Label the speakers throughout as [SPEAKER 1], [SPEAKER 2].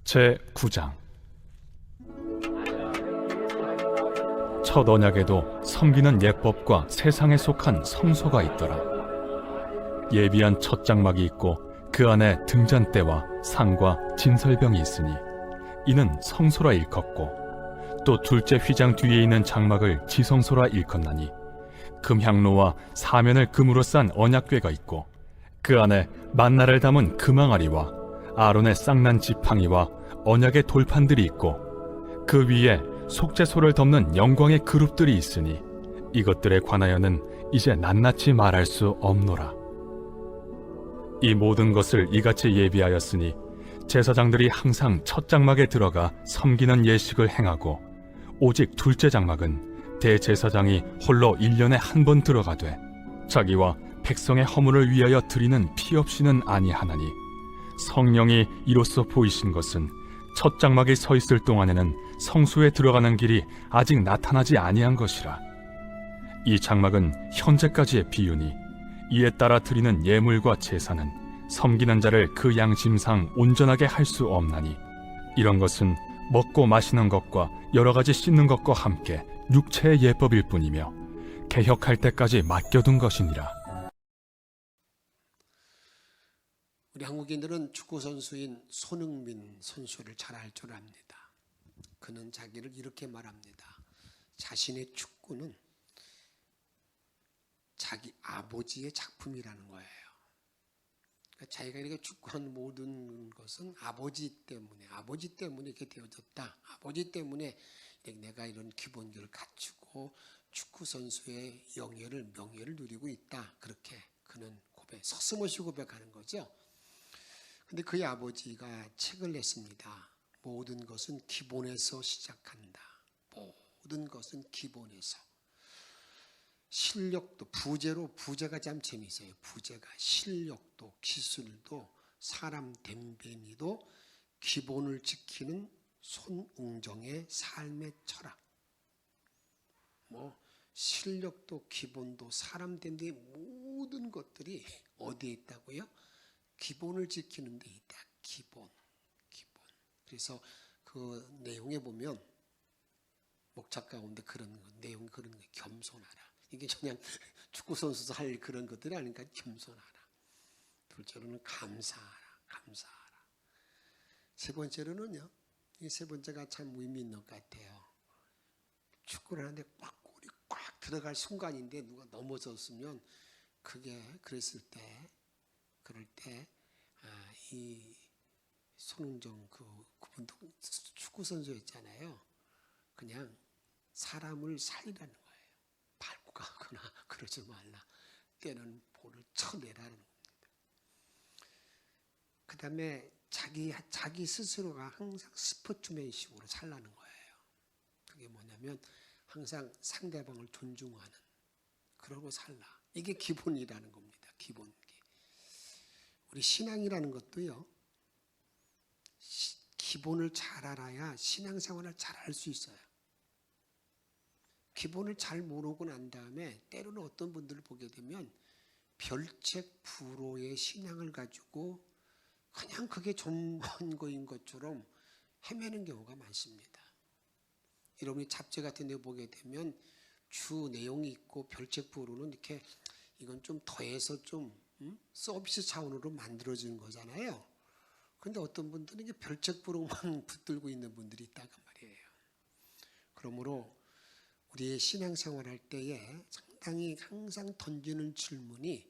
[SPEAKER 1] 제9장. 첫 언약에도 섬기는 예법과 세상에 속한 성소가 있더라. 예비한 첫 장막이 있고 그 안에 등잔대와 상과 진설병이 있으니 이는 성소라 일컫고, 또 둘째 휘장 뒤에 있는 장막을 지성소라 일컫나니 금향로와 사면을 금으로 싼 언약궤가 있고 그 안에 만나를 담은 금항아리와 아론의 쌍난 지팡이와 언약의 돌판들이 있고 그 위에 속죄소를 덮는 영광의 그룹들이 있으니 이것들에 관하여는 이제 낱낱이 말할 수 없노라. 이 모든 것을 이같이 예비하였으니 제사장들이 항상 첫 장막에 들어가 섬기는 예식을 행하고, 오직 둘째 장막은 대제사장이 홀로 1년에 한 번 들어가되 자기와 백성의 허물을 위하여 드리는 피 없이는 아니하나니, 성령이 이로써 보이신 것은 첫 장막에 서 있을 동안에는 성소에 들어가는 길이 아직 나타나지 아니한 것이라. 이 장막은 현재까지의 비유니 이에 따라 드리는 예물과 제사는 섬기는 자를 그 양심상 온전하게 할 수 없나니, 이런 것은 먹고 마시는 것과 여러 가지 씻는 것과 함께 육체의 예법일 뿐이며 개혁할 때까지 맡겨둔 것이니라.
[SPEAKER 2] 우리 한국인들은 축구 선수인 손흥민 선수를 잘 알 줄 압니다. 그는 자기를 이렇게 말합니다. 자신의 축구는 자기 아버지의 작품이라는 거예요. 그러니까 자기가 이렇게 축구한 모든 것은 아버지 때문에 이렇게 되어졌다. 아버지 때문에 내가 이런 기본기를 갖추고 축구 선수의 명예를 누리고 있다. 그렇게 그는 서슴없이 고백하는 거죠. 근데 그의 아버지가 책을 냈습니다. 모든 것은 기본에서 시작한다. 모든 것은 기본에서. 실력도 부제가 참 재미있어요. 부제가 실력도 기술도 사람 됨됨이도 기본을 지키는 손웅정의 삶의 철학. 실력도 기본도 사람 됨됨이 모든 것들이 어디에 있다고요? 기본을 지키는 데 있다. 기본. 그래서 그 내용에 보면 목차 가운데 내용이 그런 거, 겸손하라. 이게 그냥 축구 선수도 할 그런 것들이 아니니까 겸손하라. 둘째로는 감사하라. 세 번째로는요. 이 세 번째가 참 의미 있는 것 같아요. 축구를 하는데 골이 꽉 들어갈 순간인데 누가 넘어졌으면 그럴 때 이 손흥정 그분도 축구 선수였잖아요. 그냥 사람을 살리라는 거예요. 밟고 가거나 그러지 말라. 때는 볼을 쳐내라는 겁니다. 그 다음에 자기 스스로가 항상 스포츠맨식으로 살라는 거예요. 그게 뭐냐면 항상 상대방을 존중하는, 그러고 살라. 이게 기본이라는 겁니다. 기본기. 우리 신앙이라는 것도요. 기본을 잘 알아야 신앙생활을 잘 할 수 있어요. 기본을 잘 모르고 난 다음에 때로는 어떤 분들을 보게 되면 별책 불호의 신앙을 가지고 그냥 그게 전문거인 것처럼 헤매는 경우가 많습니다. 여러분이 잡지 같은 데 보게 되면 주 내용이 있고 별책 불호는 이렇게 이건 좀 더해서 좀 서비스 차원으로 만들어지는 거잖아요. 그런데 어떤 분들은 이게 별책 불호만 붙들고 있는 분들이 있다고 말이에요. 그러므로 우리의 신앙생활 할 때에 상당히 항상 던지는 질문이,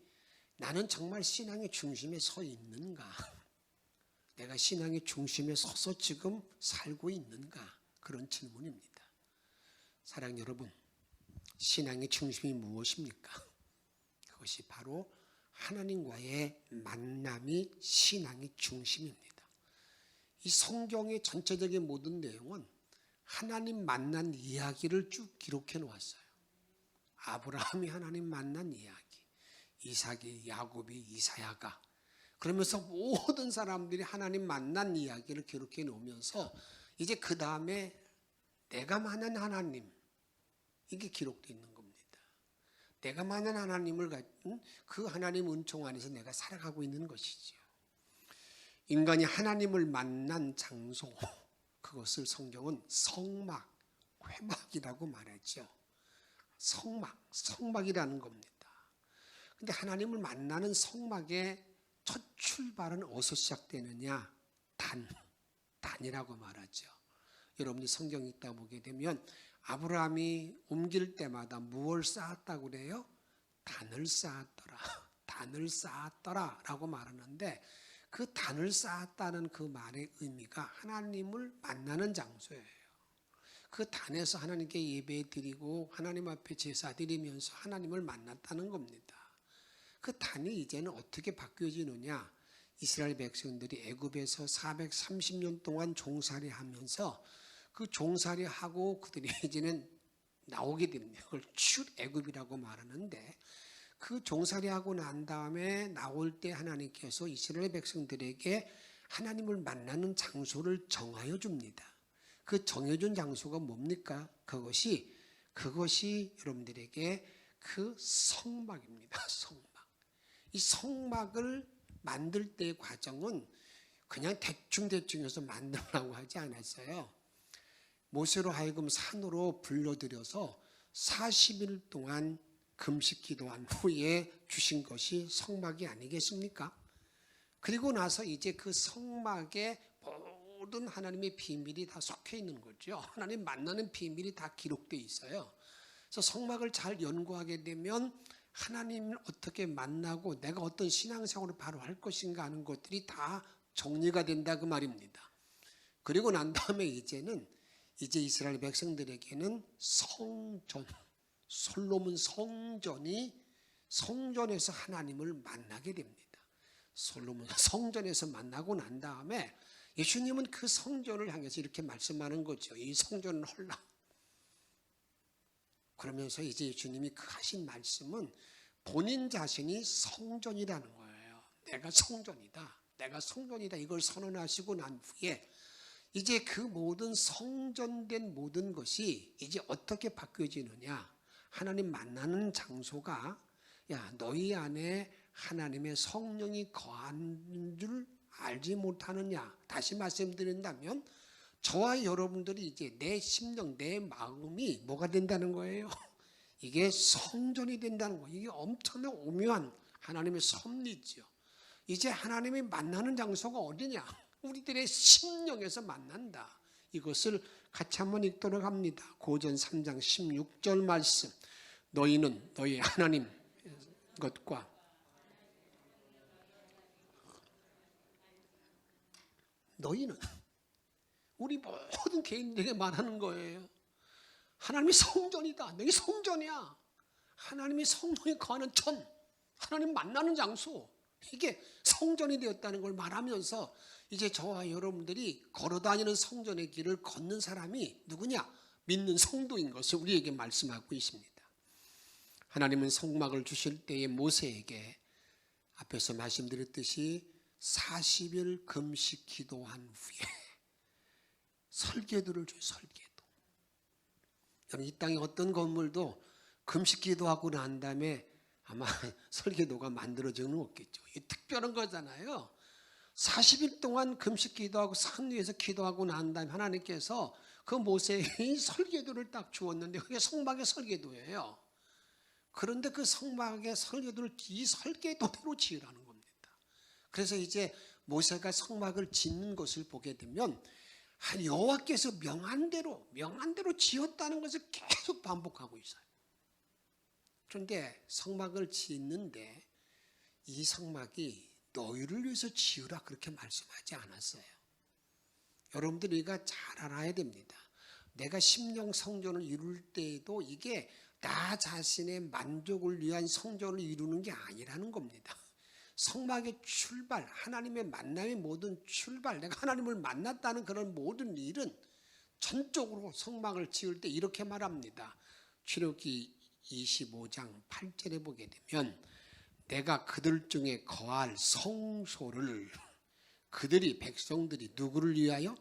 [SPEAKER 2] 나는 정말 신앙의 중심에 서 있는가? 내가 신앙의 중심에 서서 지금 살고 있는가? 그런 질문입니다. 사랑 여러분, 신앙의 중심이 무엇입니까? 그것이 바로 하나님과의 만남이 신앙의 중심입니다. 이 성경의 전체적인 모든 내용은 하나님 만난 이야기를 쭉 기록해 놓았어요. 아브라함이 하나님 만난 이야기, 이삭이, 야곱이, 이사야가, 그러면서 모든 사람들이 하나님 만난 이야기를 기록해 놓으면서 이제 그 다음에 내가 만난 하나님, 이게 기록되어 있는 겁니다. 내가 만난 하나님을 갖은 그 하나님 은총 안에서 내가 살아가고 있는 것이지요. 인간이 하나님을 만난 장소, 그것을 성경은 성막, 회막이라고 말하죠. 성막이라는 겁니다. 근데 하나님을 만나는 성막의 첫 출발은 어디서 시작되느냐? 단이라고 말하죠. 여러분이 성경 읽다 보게 되면 아브라함이 옮길 때마다 무엇을 쌓았다고 그래요? 단을 쌓았더라 라고 말하는데, 그 단을 쌓았다는 그 말의 의미가 하나님을 만나는 장소예요. 그 단에서 하나님께 예배 드리고 하나님 앞에 제사 드리면서 하나님을 만났다는 겁니다. 그 단이 이제는 어떻게 바뀌어지느냐? 이스라엘 백성들이 애굽에서 430년 동안 종살이 하면서 그 종살이 하고 그들이 이제는 나오게 됩니다. 그걸 출애굽이라고 말하는데, 그 종살이 하고 난 다음에 나올 때 하나님께서 이스라엘 백성들에게 하나님을 만나는 장소를 정하여 줍니다. 그 정해준 장소가 뭡니까? 그것이 여러분들에게 그 성막입니다. 성막. 이 성막을 만들 때의 과정은 그냥 대충해서 만들라고 하지 않았어요. 모세로 하여금 산으로 불러들여서 40일 동안 금식 기도한 후에 주신 것이 성막이 아니겠습니까? 그리고 나서 이제 그 성막에 모든 하나님의 비밀이 다 속해 있는 거죠. 하나님 만나는 비밀이 다 기록되어 있어요. 그래서 성막을 잘 연구하게 되면 하나님을 어떻게 만나고 내가 어떤 신앙생활을 바로 할 것인가 하는 것들이 다 정리가 된다 그 말입니다. 그리고 난 다음에 이제 이스라엘 백성들에게는 솔로몬 성전에서 하나님을 만나게 됩니다. 솔로몬 성전에서 만나고 난 다음에 예수님은 그 성전을 향해서 이렇게 말씀하는 거죠. 이 성전은 헐라. 그러면서 이제 예수님이 그 하신 말씀은 본인 자신이 성전이라는 거예요. 내가 성전이다. 이걸 선언하시고 난 후에 이제 그 모든 성전된 모든 것이 이제 어떻게 바뀌어지느냐? 하나님 만나는 장소가, 야, 너희 안에 하나님의 성령이 거하는 줄 알지 못하느냐? 다시 말씀드린다면 저와 여러분들이 이제 내 심령, 내 마음이 뭐가 된다는 거예요? 이게 성전이 된다는 거예요. 이게 엄청난 오묘한 하나님의 섭리죠. 이제 하나님이 만나는 장소가 어디냐? 우리들의 심령에서 만난다. 이것을 같이 한번 읽도록 합니다. 고전 3장 16절 말씀. 너희는 너희 하나님 것과 너희는 우리 모든 개인들에게 말하는 거예요. 하나님이 성전이다. 너희 성전이야. 하나님이 성령이 거하는 하나님 만나는 장소. 이게 성전이 되었다는 걸 말하면서 이제 저와 여러분들이 걸어다니는 성전의 길을 걷는 사람이 누구냐? 믿는 성도인 것을 우리에게 말씀하고 있습니다. 하나님은 성막을 주실 때에 모세에게 앞에서 말씀드렸듯이 40일 금식 기도한 후에 설계도를 줘요. 설계도. 이 땅에 어떤 건물도 금식 기도하고 난 다음에 아마 설계도가 만들어지는 없겠죠. 이게 특별한 거잖아요. 40일 동안 금식 기도하고 산 위에서 기도하고 난 다음에 하나님께서 그 모세의 설계도를 딱 주었는데 그게 성막의 설계도예요. 그런데 그 성막의 설계도를 이 설계도대로 지으라는 겁니다. 그래서 이제 모세가 성막을 짓는 것을 보게 되면 여호와께서 명한 대로 지었다는 것을 계속 반복하고 있어요. 그런데 성막을 짓는데 이 성막이 너희를 위해서 지으라 그렇게 말씀하지 않았어요. 여러분들이 이거 잘 알아야 됩니다. 내가 심령 성전을 이룰 때에도 이게 나 자신의 만족을 위한 성전을 이루는 게 아니라는 겁니다. 성막의 출발, 하나님의 만남의 모든 출발, 내가 하나님을 만났다는 그런 모든 일은 전적으로 성막을 지을 때 이렇게 말합니다. 출애굽기 25장 8절에 보게 되면 내가 그들 중에 거할 성소를 백성들이 누구를 위하여?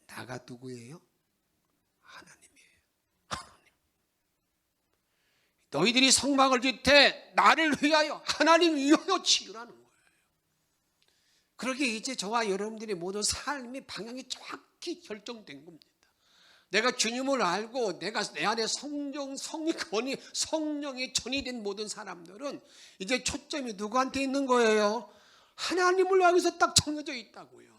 [SPEAKER 2] 나가 누구예요? 하나님이에요. 하나님. 너희들이 성막을 짓되 나를 위하여 하나님 위하여 지으라는 거예요. 그러게 이제 저와 여러분들의 모든 삶의 방향이 정확히 결정된 겁니다. 내가 주님을 알고 내가 내 안에 성령의 전이 된 모든 사람들은 이제 초점이 누구한테 있는 거예요? 하나님을 향해서 딱 정해져 있다고요.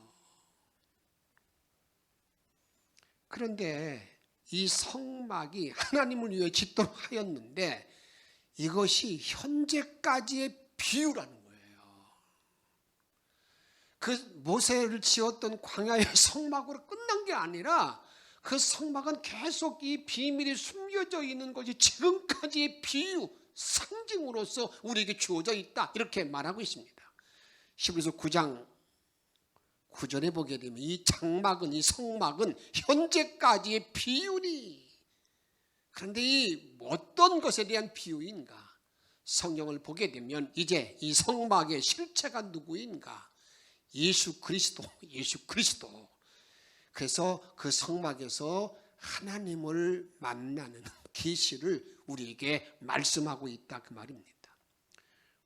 [SPEAKER 2] 그런데 이 성막이 하나님을 위해 짓도록 하였는데 이것이 현재까지의 비유라는 거예요. 그 모세를 지었던 광야의 성막으로 끝난 게 아니라 그 성막은 계속 이 비밀이 숨겨져 있는 것이 지금까지의 비유, 상징으로서 우리에게 주어져 있다, 이렇게 말하고 있습니다. 히브리서 9장 9절에 보게 되면 이 장막은, 이 성막은 현재까지의 비유니, 그런데 이 어떤 것에 대한 비유인가? 성경을 보게 되면 이제 이 성막의 실체가 누구인가? 예수 그리스도. 그래서 그 성막에서 하나님을 만나는 계시를 우리에게 말씀하고 있다, 그 말입니다.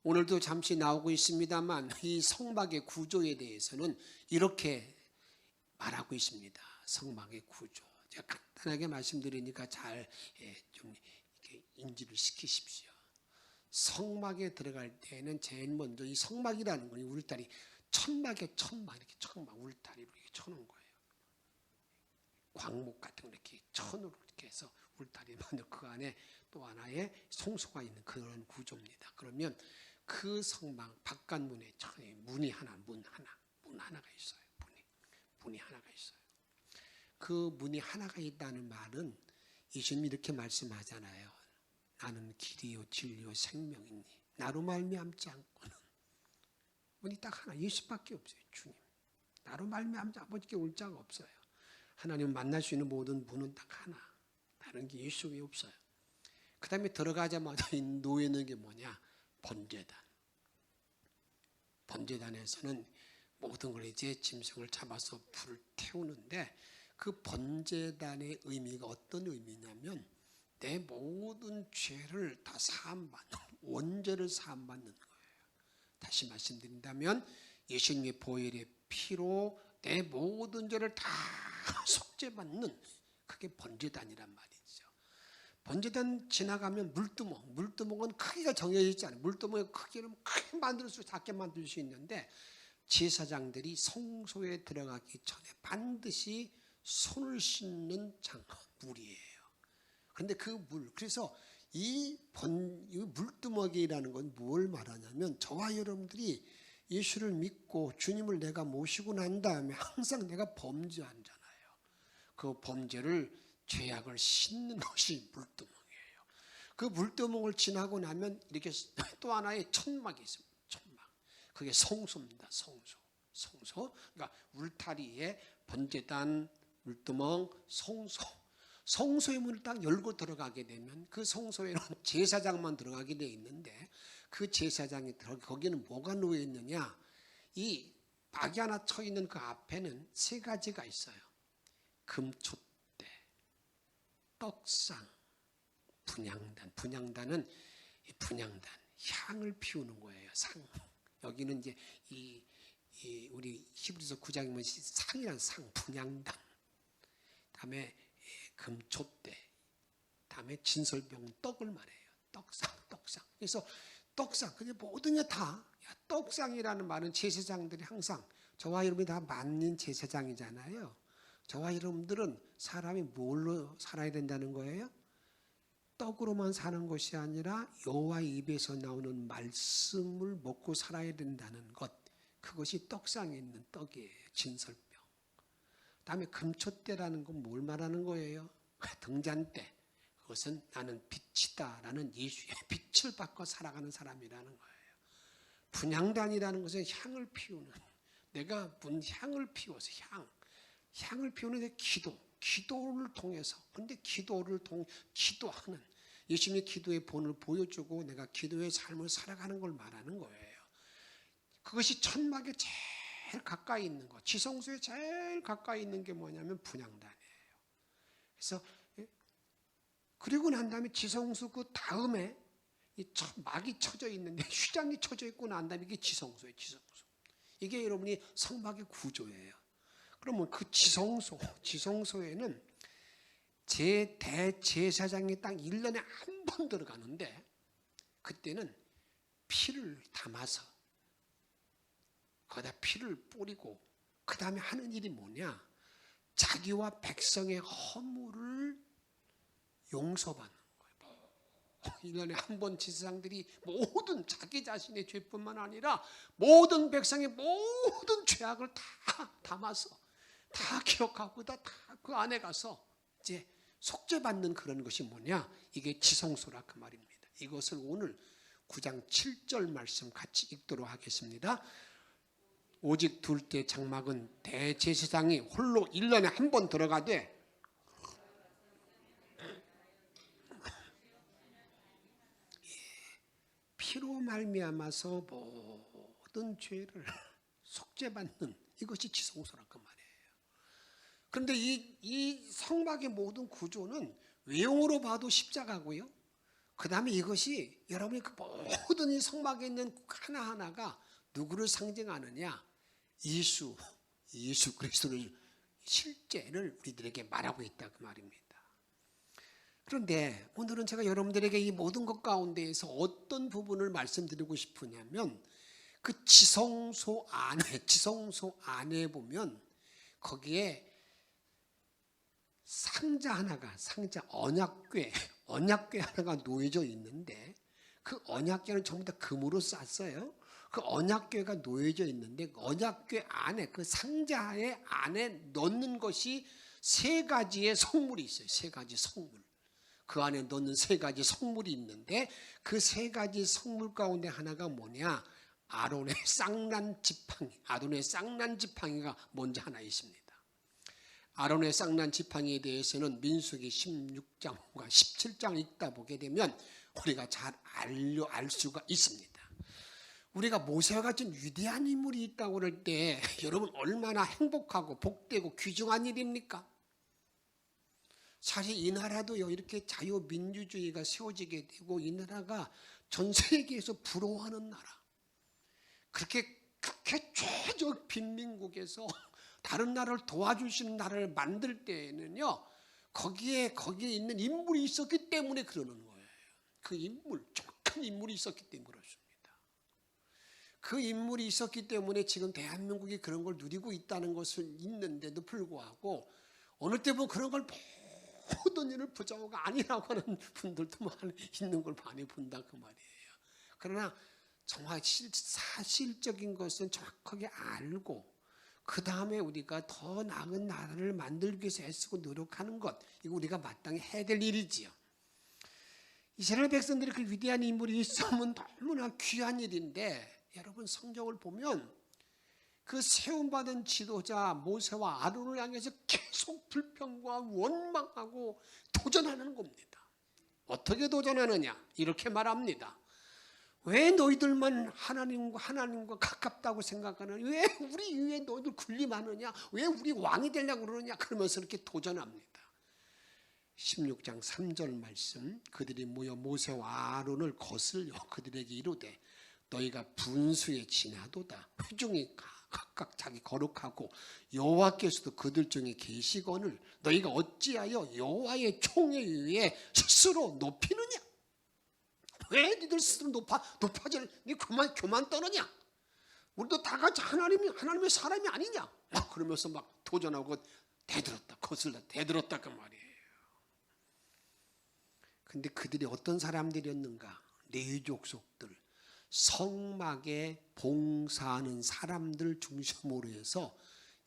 [SPEAKER 2] 오늘도 잠시 나오고 있습니다만 이 성막의 구조에 대해서는 이렇게 말하고 있습니다. 성막의 구조. 제가 간단하게 말씀드리니까 잘 좀 인지를 시키십시오. 성막에 들어갈 때는 제일 먼저 이 성막이라는 건 울타리, 천막에 천막, 이렇게 천막 울타리로 이렇게 쳐놓은 거예요. 광목 같은 거 이렇게 천으로 이렇게 해서 울타리 만들고 그 안에 또 하나의 성소가 있는 그런 구조입니다. 그러면 그 성막 바깥문에 문이 하나, 문 하나가 있어요. 문이 하나가 있어요. 그 문이 하나가 있다는 말은 예수님이 이렇게 말씀하잖아요. 나는 길이요 진리요 생명이니 나로 말미암지 않고는, 문이 딱 하나, 예수밖에 없어요. 주님, 나로 말미암지 아버지께 올 자가 없어요. 하나님 만날 수 있는 모든 문은 딱 하나, 다른 게 예수밖에 없어요. 그 다음에 들어가자마자 놓여있는 게 뭐냐? 번제단. 번제단에서는 모든 걸 이제 짐승을 잡아서 불을 태우는데, 그 번제단의 의미가 어떤 의미냐면 내 모든 죄를 다 사함받는, 원죄를 사함받는 거예요. 다시 말씀드린다면 예수님의 보혈의 피로 내 모든 죄를 다 속죄받는, 그게 번제단이란 말이죠. 번제단 지나가면 물두멍은 크기가 정해져 있지 않아요. 물두멍의 크기를 크게 만들 수, 작게 만들 수 있는데 제사장들이 성소에 들어가기 전에 반드시 손을 씻는 물이에요. 그런데 그 물, 그래서 이 물두멍이라는 건 뭘 말하냐면 저와 여러분들이 예수를 믿고 주님을 내가 모시고 난 다음에 항상 내가 범죄하잖아요. 그 범죄를, 죄악을 씻는 것이 물두멍이에요. 그 물두멍을 지나고 나면 이렇게 또 하나의 천막이 있습니다. 천막. 그게 성소입니다. 성소. 그러니까 울타리에 번제단, 물두멍, 성소. 성소의 문을 딱 열고 들어가게 되면 그 성소에는 제사장만 들어가게 되어 있는데, 그 제사장이 거기는 뭐가 놓여 있느냐? 이 박이 하나 쳐 있는 그 앞에는 세 가지가 있어요. 금촛대, 떡상, 분향단. 분향단은 향을 피우는 거예요. 상. 여기는 이제 우리 히브리서 9장에 보면 상이란 상, 분향단. 다음에 금촛대, 다음에 진설병, 떡을 말해요. 떡상. 그래서 떡상, 그게 모든 게 다, 떡상이라는 말은 제사장들이 항상, 저와 여러분이 다 만민 제사장이잖아요. 저와 여러분들은 사람이 뭘로 살아야 된다는 거예요? 떡으로만 사는 것이 아니라 여호와 입에서 나오는 말씀을 먹고 살아야 된다는 것, 그것이 떡상에 있는 떡이에요. 진설병. 다음에 금촛대라는 건 뭘 말하는 거예요? 등잔대. 그것은 나는 빛이다 라는 예수의 빛을 받고 살아가는 사람이라는 거예요. 분향단이라는 것은 향을 피우는, 내가 향을 피워서 향을 피우는 데 기도를 통해서, 근데 기도하는, 예수님의 기도의 본을 보여주고 내가 기도의 삶을 살아가는 걸 말하는 거예요. 그것이 천막에 제일 가까이 있는 것, 지성소에 제일 가까이 있는 게 뭐냐면 분향단이에요. 그래서 그리고 난 다음에 지성소 그 다음에 이 막이 쳐져 있는데, 휘장이 쳐져 있고 난 다음에 이게 지성소예요. 지성소. 이게 여러분이 성막의 구조예요. 그러면 그 지성소에는 대제사장이 딱 1년에 한 번 들어가는데, 그때는 피를 담아서 거기다 피를 뿌리고 그 다음에 하는 일이 뭐냐, 자기와 백성의 허물을 용서받는 거예요. 1년에 한 번 제사장들이 모든 자기 자신의 죄뿐만 아니라 모든 백성의 모든 죄악을 다 담아서 다 기억하고 다 그 안에 가서 이제 속죄받는 그런 것이 뭐냐, 이게 지성소라 그 말입니다. 이것을 오늘 9장 7절 말씀 같이 읽도록 하겠습니다. 오직 둘째 장막은 대제사장이 홀로 1년에 한 번 들어가되 피로 말미암아서 모든 죄를 속죄받는 이것이 지성소라 그 말이에요. 그런데 이 성막의 모든 구조는 외형으로 봐도 십자가고요. 그 다음에 이것이 여러분이 그 모든 이 성막에 있는 하나하나가 누구를 상징하느냐, 예수 그리스도를 실제를 우리들에게 말하고 있다 그 말입니다. 그런데 오늘은 제가 여러분들에게 이 모든 것 가운데에서 어떤 부분을 말씀드리고 싶으냐면, 그 지성소 안에 보면 거기에 상자 언약궤 하나가 놓여져 있는데, 그 언약궤는 전부 다 금으로 쌌어요. 그 언약궤가 놓여져 있는데, 언약궤 안에 그 상자의 안에 넣는 것이 세 가지의 성물이 있어요. 세 가지 성물. 그 안에 넣는 세 가지 성물이 있는데, 그 세 가지 성물 가운데 하나가 뭐냐, 아론의 쌍난 지팡이가 먼저 하나 있습니다. 아론의 쌍난 지팡이에 대해서는 민수기 16장과 17장 읽다 보게 되면 우리가 잘 알 수가 있습니다. 우리가 모세와 같은 위대한 인물이 있다고 그럴 때 여러분 얼마나 행복하고 복되고 귀중한 일입니까? 사실 이 나라도요, 이렇게 자유민주주의가 세워지게 되고 이 나라가 전 세계에서 부러워하는 나라, 그렇게 최적 빈민국에서 다른 나라를 도와주시는 나라를 만들 때에는요, 거기에 있는 인물이 있었기 때문에 그러는 거예요. 그 인물, 정확한 인물이 있었기 때문에 그렇습니다. 그 인물이 있었기 때문에 지금 대한민국이 그런 걸 누리고 있다는 것을 있는데도 불구하고 어느 때 보면 그런 걸 모든 일을 부자가 아니라고 하는 분들도 많이 있는 걸 많이 본다 그 말이에요. 그러나 정말 사실적인 것은 정확하게 알고 그 다음에 우리가 더 나은 나라를 만들기 위해서 애쓰고 노력하는 것, 이거 우리가 마땅히 해야 될 일이지요. 이스라엘 백성들이 그 위대한 인물이 있으면 너무나 귀한 일인데, 여러분 성경을 보면 그 세움받은 지도자 모세와 아론을 향해서 계속 불평과 원망하고 도전하는 겁니다. 어떻게 도전하느냐, 이렇게 말합니다. 왜 너희들만 하나님과 가깝다고 생각하느냐, 왜 우리 위에 너희들 군림하느냐, 왜 우리 왕이 되려고 그러느냐, 그러면서 이렇게 도전합니다. 16장 3절 말씀, 그들이 모여 모세와 아론을 거슬려 그들에게 이르되 너희가 분수에 지나도다. 회중이 각각 자기 거룩하고 여호와께서도 그들 중에 계시거늘 너희가 어찌하여 여호와의 총에 의해 스스로 높이느냐? 왜 니들 스스로 높아질, 니 교만 떠느냐? 우리도 다 같이 하나님의 사람이 아니냐? 막 그러면서 막 도전하고 거슬러 대들었다 그 말이에요. 근데 그들이 어떤 사람들이었는가? 레위 족속들, 성막에 봉사하는 사람들 중심으로 해서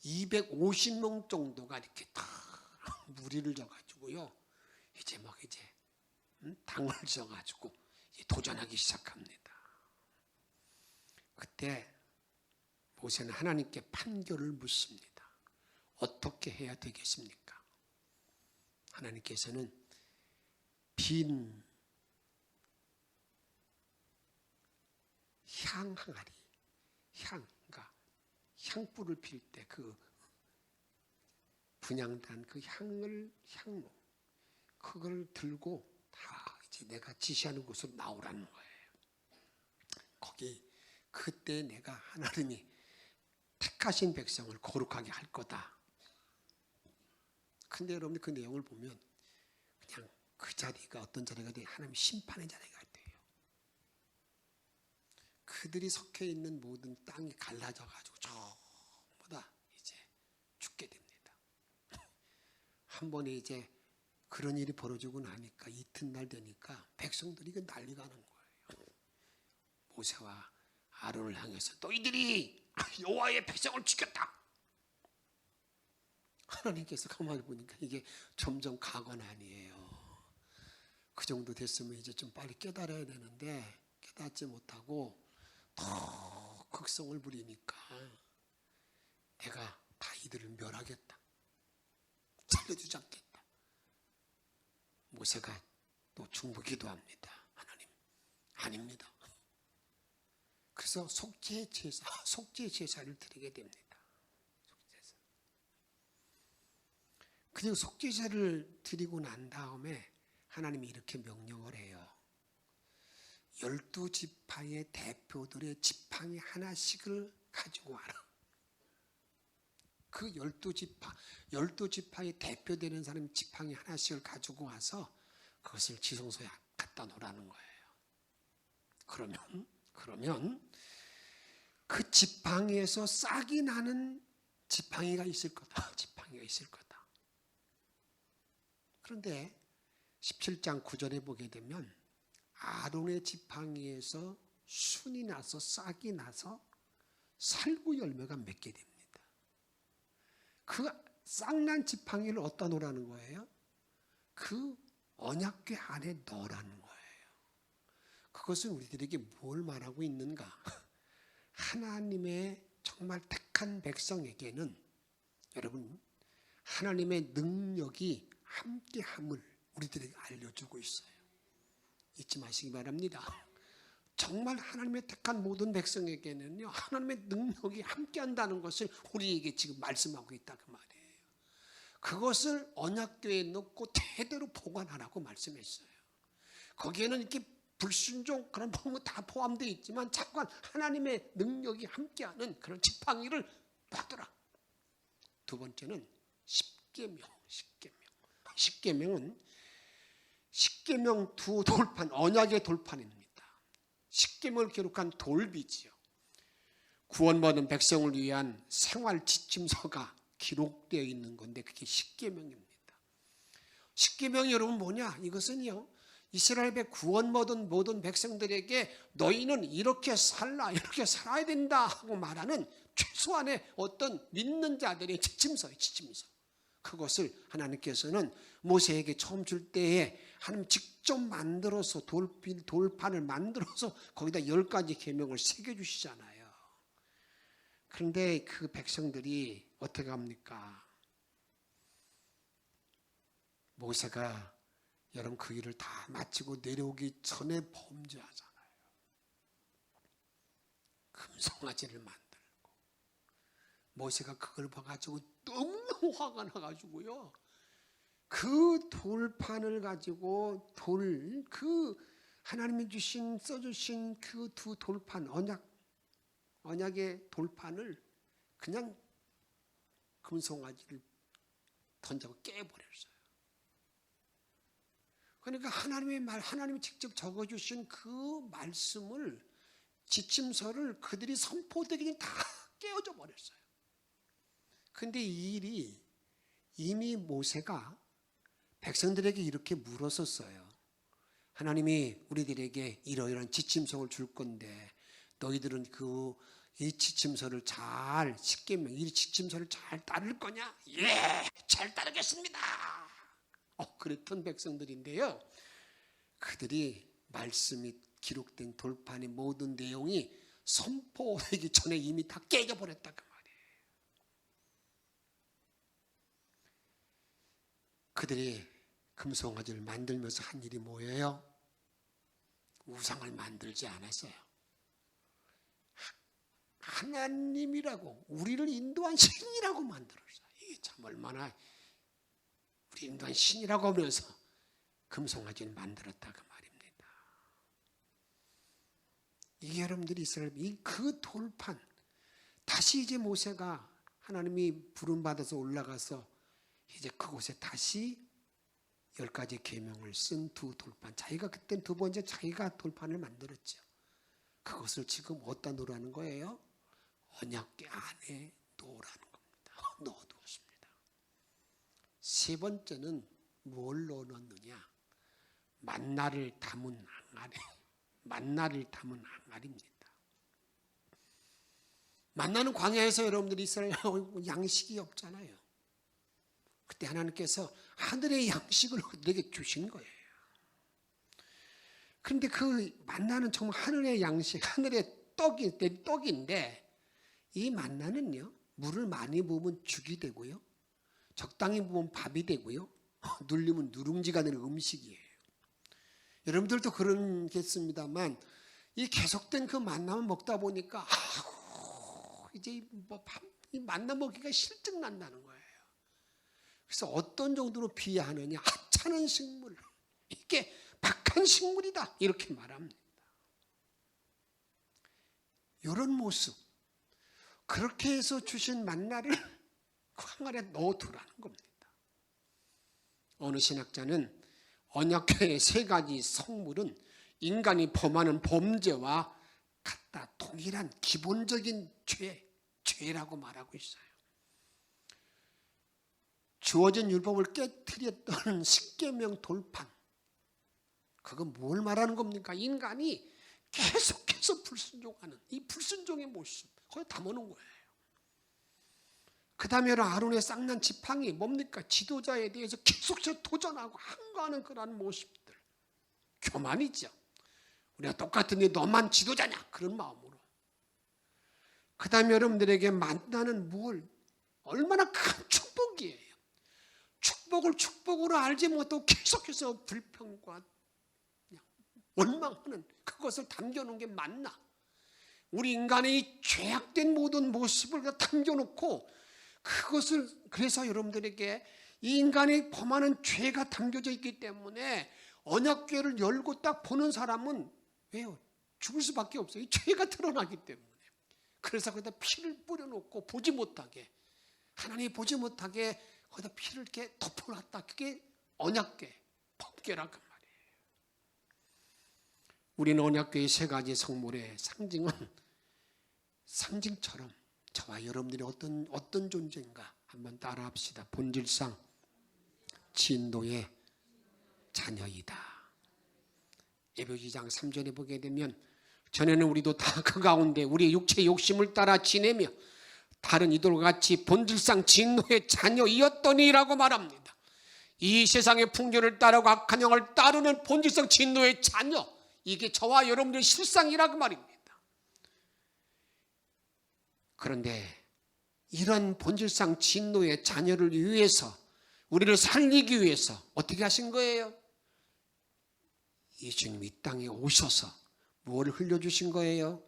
[SPEAKER 2] 250명 정도가 이렇게 다 무리를 져가지고요, 이제 당을 져가지고 도전하기 시작합니다. 그때 모세는 하나님께 판결을 묻습니다. 어떻게 해야 되겠습니까? 하나님께서는 빈 향항아리, 그러니까 향불을 필 때 그 분향단 그 향로 그걸 들고 다 이제 내가 지시하는 곳으로 나오라는 거예요. 거기 그때 내가 하나님이 택하신 백성을 거룩하게 할 거다. 근데 여러분들 그 내용을 보면 그냥 그 자리가 어떤 자리가 돼? 하나님 심판의 자리가 돼요. 그들이 속해 있는 모든 땅이 갈라져 가지고 전부 다 이제 죽게 됩니다. 한 번에 이제 그런 일이 벌어지고 나니까 이튿날 되니까 백성들이 그 난리가 난 거예요. 모세와 아론을 향해서 너희들이 여호와의 백성을 죽였다. 하나님께서 가만히 보니까 이게 점점 가관 아니에요. 그 정도 됐으면 이제 좀 빨리 깨달아야 되는데 깨닫지 못하고 더 극성을 부리니까 내가 다 이들을 멸하겠다. 살려주지 않겠다. 모세가 또 중보기도 합니다. 하나님, 아닙니다. 그래서 속죄 제사를 드리게 됩니다. 속죄제사. 그리고 속죄제사를 드리고 난 다음에 하나님이 이렇게 명령을 해요. 12지파의 대표들의 지팡이 하나씩을 가지고 와라. 그 12지파의 대표되는 사람이 지팡이 하나씩을 가지고 와서 그것을 지성소에 갖다 놓으라는 거예요. 그러면 그 지팡이에서 싹이 나는 지팡이가 있을 거다. 지팡이가 있을 거다. 그런데 17장 9절에 보게 되면 아론의 지팡이에서 순이 나서 싹이 나서 살구 열매가 맺게 됩니다. 그 싹난 지팡이를 어디다 놓으라는 거예요? 그 언약궤 안에 넣으라는 거예요. 그것은 우리들에게 뭘 말하고 있는가? 하나님의 정말 택한 백성에게는 여러분 하나님의 능력이 함께함을 우리들에게 알려주고 있어요. 잊지 마시기 바랍니다. 정말 하나님의 택한 모든 백성에게는요 하나님의 능력이 함께한다는 것을 우리에게 지금 말씀하고 있다 그 말이에요. 그것을 언약궤에 넣고 대대로 보관하라고 말씀했어요. 거기에는 이렇게 불순종 그런 거 다 포함되어 있지만 잠깐 하나님의 능력이 함께하는 그런 지팡이를 놔두라. 두 번째는 십계명은 십계명 두 돌판, 언약의 돌판입니다. 십계명을 기록한 돌비지요. 구원받은 백성을 위한 생활 지침서가 기록되어 있는 건데 그게 십계명입니다. 십계명이 여러분 뭐냐? 이것은요 이스라엘의 구원받은 모든 백성들에게 너희는 이렇게 살아야 된다 하고 말하는 최소한의 어떤 믿는 자들의 지침서예요. 지침서. 그것을 하나님께서는 모세에게 처음 줄 때에 하나님 직접 만들어서 돌판을 만들어서 거기다 10가지 계명을 새겨주시잖아요. 그런데 그 백성들이 어떻게 합니까? 모세가 여러분 그 일을 다 마치고 내려오기 전에 범죄하잖아요. 금송아지를 만들고 모세가 그걸 봐가지고 너무 화가 나가지고요. 그 돌판을 가지고 그 하나님이 써주신 그 두 돌판 언약의 돌판을 그냥 금송아지를 던져서 깨버렸어요. 그러니까 하나님이 직접 적어주신 그 말씀을 지침서를 그들이 선포되기 전에 다 깨어져 버렸어요. 그런데 이 일이 이미 모세가 백성들에게 이렇게 물었었어요. 하나님이 우리들에게 이러이러한 지침서를 줄 건데 너희들은 이 지침서를 십계명 이 지침서를 잘 따를 거냐? 예, 잘 따르겠습니다. 그랬던 백성들인데요. 그들이 말씀이 기록된 돌판의 모든 내용이 선포되기 전에 이미 다 깨져버렸다 그 말이에요. 그들이 금송아지를 만들면서 한 일이 뭐예요? 우상을 만들지 않았어요. 하나님이라고 우리를 인도한 신이라고 만들었어요. 이게 참 얼마나 우리 인도한 신이라고 하면서 금송아지를 만들었다 그 말입니다. 이게 여러분들이 이스라엘 그 돌판 다시 이제 모세가 하나님이 부름받아서 올라가서 이제 그곳에 다시 10가지 계명을 쓴 두 돌판, 자기가 그땐 두 번째 자기가 돌판을 만들었죠. 그것을 지금 어디다 놓으라는 거예요? 언약궤 안에 놓으라는 겁니다. 넣어두었습니다. 세 번째는 뭘 넣어놓느냐? 만나를 담은 항아리. 만나를 담은 항아리입니다. 만나는 광야에서 여러분들이 이스라엘 양식이 없잖아요. 그때 하나님께서 하늘의 양식을 우리에게 주신 거예요. 그런데 그 만나는 정말 하늘의 양식, 하늘의 떡인데 이 만나는요, 물을 많이 부으면 죽이 되고요, 적당히 부으면 밥이 되고요, 눌리면 누룽지가 되는 음식이에요. 여러분들도 그러겠습니다만 이 계속된 그 만나만 먹다 보니까 이제 이 만나 먹기가 실증난다는 거예요. 그래서 어떤 정도로 비하하느냐? 하찮은 식물, 이게 박한 식물이다, 이렇게 말합니다. 이런 모습, 그렇게 해서 주신 만나를 그 항아리에 넣어두라는 겁니다. 어느 신학자는 언약궤의 세 가지 성물은 인간이 범하는 범죄와 같다, 동일한 기본적인 죄라고 말하고 있어요. 주어진 율법을 깨뜨렸던 십계명 돌판, 그건 뭘 말하는 겁니까? 인간이 계속해서 불순종하는 이 불순종의 모습, 거기 담아놓은 거예요. 그 다음에 아론의 쌍난 지팡이 뭡니까? 지도자에 대해서 계속해서 도전하고 항거하는 그런 모습들, 교만이죠. 우리가 똑같은데 너만 지도자냐? 그런 마음으로. 그 다음에 여러분들에게 만나는 뭘, 얼마나 큰 축복이에요. 축복을 축복으로 알지 못하고 계속해서 불평과 원망하는 그것을 담겨놓은 게 만나. 우리 인간의 이 죄악된 모든 모습을 담겨놓고 그것을, 그래서 여러분들에게 이 인간이 범하는 죄가 담겨져 있기 때문에 언약궤를 열고 딱 보는 사람은 왜요? 죽을 수밖에 없어요. 이 죄가 드러나기 때문에. 그래서 거기다 피를 뿌려놓고 보지 못하게, 하나님이 보지 못하게 거기다 피를 이렇게 덮어놨다. 그게 언약궤, 법궤라고 말이에요. 우리는 언약궤의 세 가지 성물의 상징은 상징처럼 저와 여러분들이 어떤 존재인가 한번 따라합시다. 본질상 진노의 자녀이다. 에베소서 2장 3절에 보게 되면, 전에는 우리도 다 그 가운데 우리의 육체의 욕심을 따라 지내며 다른 이들과 같이 본질상 진노의 자녀이었더니라고 말합니다. 이 세상의 풍조를 따르고 악한 영을 따르는 본질상 진노의 자녀, 이게 저와 여러분들의 실상이라고 말입니다. 그런데 이런 본질상 진노의 자녀를 위해서, 우리를 살리기 위해서 어떻게 하신 거예요? 예수님이 이 땅에 오셔서 무엇을 흘려주신 거예요?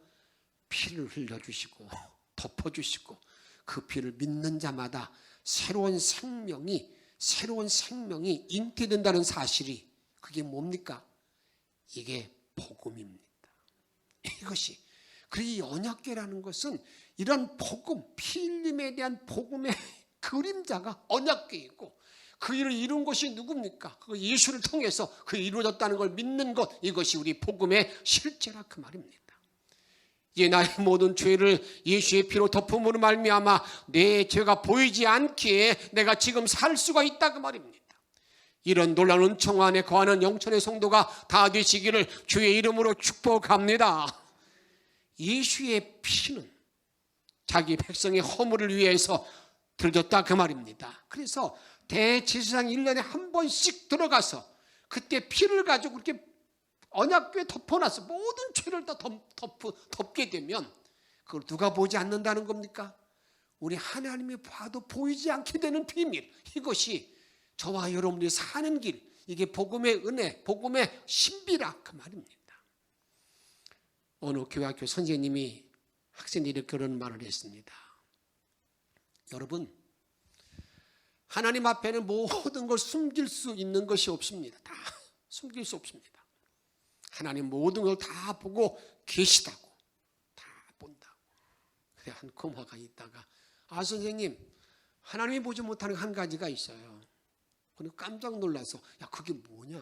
[SPEAKER 2] 피를 흘려주시고 덮어주시고, 그 피를 믿는 자마다 새로운 생명이 잉태된다는 사실이, 그게 뭡니까? 이게 복음입니다. 이것이, 그리고 이 언약궤라는 것은 이런 복음, 피 흘림에 대한 복음의 그림자가 언약궤이고, 그 일을 이룬 것이 누굽니까? 그 예수를 통해서 그 이루어졌다는 걸 믿는 것, 이것이 우리 복음의 실제라 그 말입니다. 이제 나의 모든 죄를 예수의 피로 덮음으로 말미암아 내 죄가 보이지 않기에 내가 지금 살 수가 있다 그 말입니다. 이런 놀라운 은총 안에 거하는 영천의 성도가 다 되시기를 주의 이름으로 축복합니다. 예수의 피는 자기 백성의 허물을 위해서 들어졌다 그 말입니다. 그래서 대제사장 1년에 한 번씩 들어가서 그때 피를 가지고 그렇게 언약궤에 덮어놔서 모든 죄를 다 덮게 되면 그걸 누가 보지 않는다는 겁니까? 우리 하나님이 봐도 보이지 않게 되는 비밀, 이것이 저와 여러분들이 사는 길, 이게 복음의 은혜, 복음의 신비라 그 말입니다. 어느 교회학교 선생님이 학생들이 그런 말을 했습니다. 여러분, 하나님 앞에는 모든 걸 숨길 수 있는 것이 없습니다. 다 숨길 수 없습니다. 하나님 모든 걸 다 보고 계시다고, 다 본다고. 그래 한 꼬마가 있다가 선생님 하나님이 보지 못하는 한 가지가 있어요. 그리고 깜짝 놀라서 야 그게 뭐냐?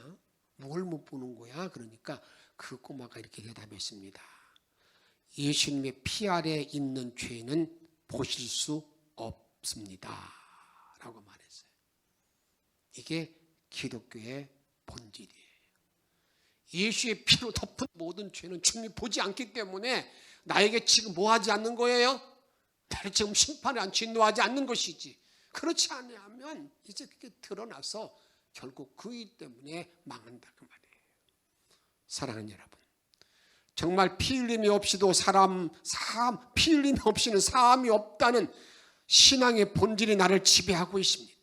[SPEAKER 2] 뭘 못 보는 거야? 그러니까 그 꼬마가 이렇게 대답했습니다. 예수님의 피 아래 있는 죄는 보실 수 없습니다 라고 말했어요. 이게 기독교의 본질이에요. 예수의 피로 덮은 모든 죄는 주님이 보지 않기 때문에 나에게 지금 뭐 하지 않는 거예요? 나를 지금 심판에 안 진노하지 않는 것이지. 그렇지 않으면 이제 그게 드러나서 결국 그 일 때문에 망한다 그 말이에요. 사랑하는 여러분, 정말 피 흘림이 없이도 피 흘림이 없이는 사함이 없다는 신앙의 본질이 나를 지배하고 있습니다.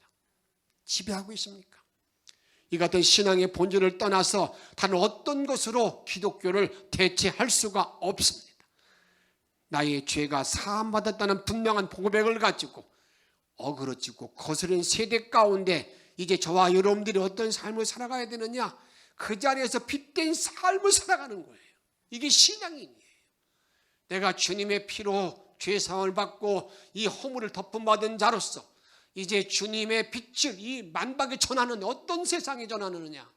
[SPEAKER 2] 지배하고 있습니까? 이 같은 신앙의 본질을 떠나서 다른 어떤 것으로 기독교를 대체할 수가 없습니다. 나의 죄가 사함받았다는 분명한 고백을 가지고 어그러지고 거스른 세대 가운데 이제 저와 여러분들이 어떤 삶을 살아가야 되느냐? 그 자리에서 빗댄 삶을 살아가는 거예요. 이게 신앙인이에요. 내가 주님의 피로 죄사함을 받고 이 허물을 덮음받은 자로서 이제 주님의 빛을 이 만방에 전하는 어떤 세상에 전하느냐?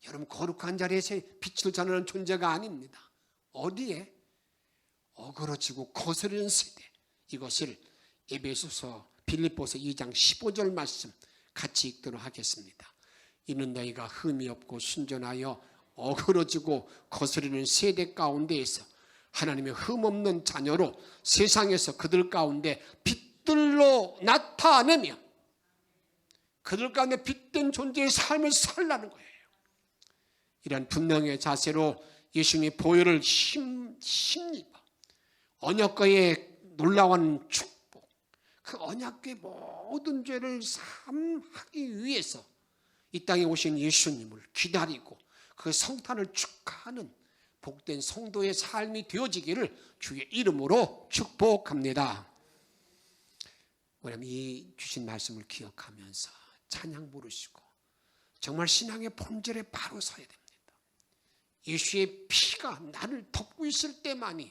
[SPEAKER 2] 여러분 거룩한 자리에서 빛을 전하는 존재가 아닙니다. 어디에? 어그러지고 거스르는 세대. 이것을 에베소서 빌립보서 2장 15절 말씀 같이 읽도록 하겠습니다. 이는 너희가 흠이 없고 순전하여 어그러지고 거스르는 세대 가운데에서 하나님의 흠없는 자녀로 세상에서 그들 가운데 빛들로 나타내며 그들 가운데 빛된 존재의 삶을 살라는 거예요. 이런 분명의 자세로 예수님이 보혈을 힘입어 언약궤의 놀라운 축복, 그 언약궤의 모든 죄를 사함하기 위해서 이 땅에 오신 예수님을 기다리고 그 성탄을 축하하는 복된 성도의 삶이 되어지기를 주의 이름으로 축복합니다. 우리 이 주신 말씀을 기억하면서 찬양 부르시고 정말 신앙의 본질에 바로 서야 됩니다. 예수의 피가 나를 덮고 있을 때만이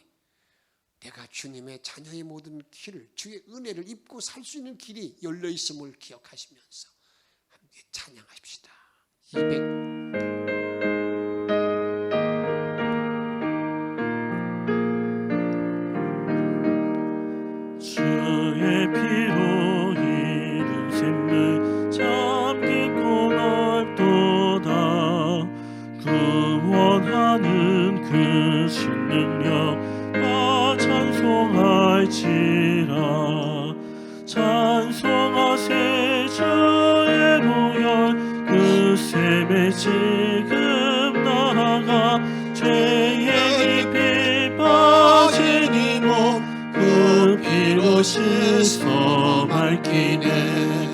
[SPEAKER 2] 내가 주님의 자녀의 모든 길을, 주의 은혜를 입고 살 수 있는 길이 열려 있음을 기억하시면서 함께 찬양합시다. 200
[SPEAKER 3] 주의 피로 이룬 샘을 잠기고 넓도다. 구원하는 그 신능력 나 찬송할지라. 찬송하세 주의 보혈 그 샘에 지금 나아가 죄의 깊이 빠진 이 몸 그 피로 씻어 밝히네.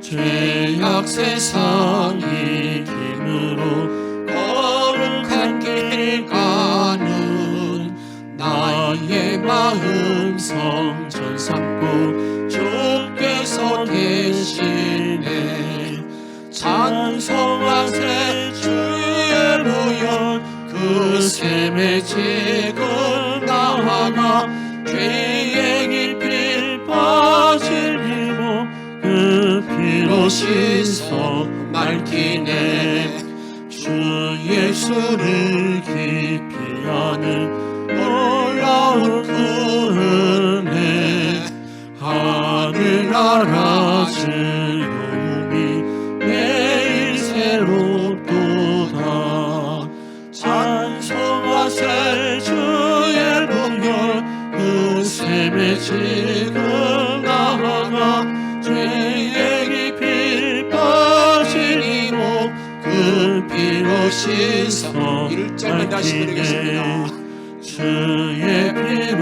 [SPEAKER 3] 죄악 세상 이김으로 거룩한 길 가는 나의 마음 성전 삼고 주께서 계시네. 찬송하세 주의 보혈 그 샘에 지금 나아가 죄의 깊이 빠진 이 몸 그 피로 씻어 밝히네. 주 예수를 깊이 아는 놀라운 그 은혜 하늘나라 즐거움이 매일 새롭도다. 찬송하세 주의 보혈 그 샘에 지금 나아가 죄의 깊이 빠진 이 몸 그 피로 씻어
[SPEAKER 2] 1절만 다시 부르겠습니다.
[SPEAKER 3] 주의 피로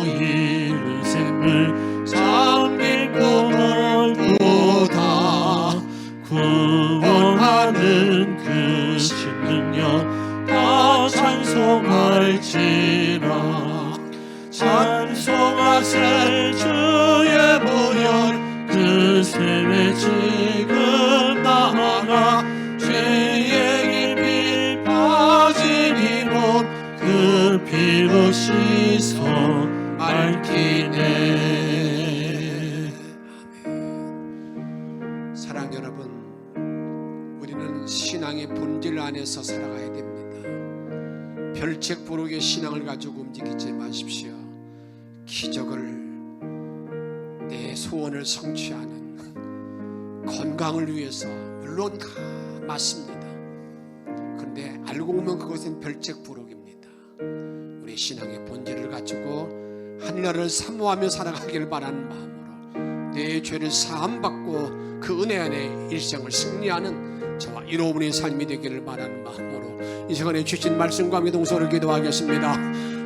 [SPEAKER 3] 이룬 샘을 잠기고 넓도다. 구원하는 그 신능력 다 찬송할지라. 찬송하세 주의 보혈 그 샘에 지금 나아가 죄의 깊이 빠진 이 몸 그 피로 씻어 밝히네.
[SPEAKER 2] 신앙의 본질 안에서 살아가야 됩니다. 별책부록의 신앙을 가지고 움직이지 마십시오. 기적을, 내 소원을 성취하는 건강을 위해서 물론 다 맞습니다. 그런데 알고 보면 그것은 별책부록입니다. 우리 신앙의 본질을 가지고 하늘나라를 사모하며 살아가길 바라는 마음으로 내 죄를 사함받고 그 은혜 안에 일생을 승리하는 저와 여러분의 삶이 되기를 바라는 마음으로 이 시간에 주신 말씀과 믿음으로 기도하겠습니다.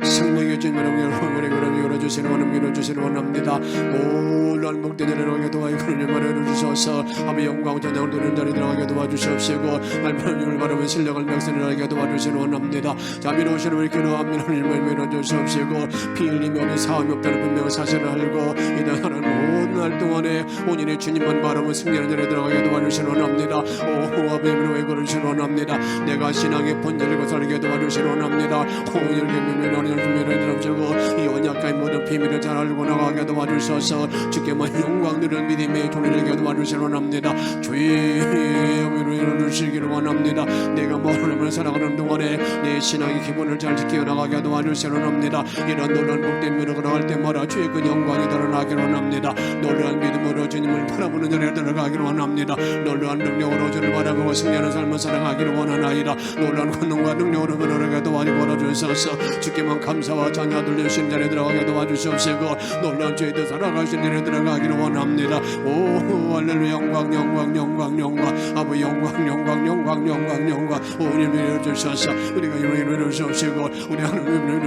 [SPEAKER 2] 성령의 주님을 열어주시는 원함 열어주시는 원합니다. 모든 목대 내려가게 도와주시는 말해주셔서 아버지 영광 전향을 누리는 자리 들어가게 도와주시옵시고 말씀을 바르면 실력을 명선하게 도와주시는 원합니다. 자 밀어오시는 우리 기도합니다. 하나님을 밀어주시옵시고 피 흘림이 없는 사함이 없다는 분명한 사실을 알고 이 땅하는 모든 날 동안에 온전히 주님만 바라면 승리하는 자리 들어가게 도와주시는 원합니다. 오 아버지를 왜 그러시는 원합니다. 내가 신앙의 본질을 거슬게 도와주시는 원합니다. 오 이 언약과의 모든 비밀을 잘 알고 나가게 도와주셔서 주께만 영광 누리는 믿음의 종이되게 도와주시기 원합니다. 주의 은혜로 이루시기를 원합니다. 내가 모르면 살아가는 동안에 내 신앙의 기본을 잘 지켜나가게 도와주시기 원합니다. 이런 놀라운 복된 믿음으로 나갈 때마다 주의 그 영광이 드러나기를 원합니다. 놀라운 믿음으로 주님을 바라보는 자리에 들어가기를 원합니다. 놀라운 능력으로 주를 바라보고 승리하는 삶을 살아가기를 원하나이다. 놀라운 권능과 능력으로 그러게 도와주셔서 주께만 감사와 찬양 들려주신 자리에 들어가게 도와주시옵시고 놀라운 죄도 살아가신 자리에 들어가기를 원합니다. 오 할렐루야 영광 영광 영광 영광 아버지 영광 영광 영광 영광 영광 오늘 밀어주셔서 우리가 이루어 주시옵시고 우리 하나님을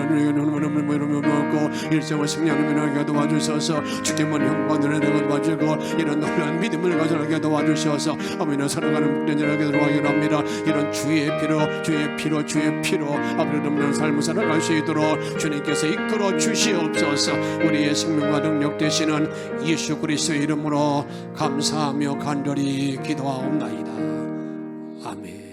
[SPEAKER 2] 먹고 일생을 승리하는 민하게 도와주셔서 주께만 영광을 도와주고 이런 놀라운 믿음을 가져가게 도와주셔서 아버지는 살아가는 목련자에게 들어가기를 합니다. 이런 주의 피로 아버지 넘는 삶을 살아갈 수 있도록 주님께서 이끌어 주시옵소서. 우리의 생명과 능력 되시는 예수 그리스도의 이름으로 감사하며 간절히 기도하옵나이다. 아멘.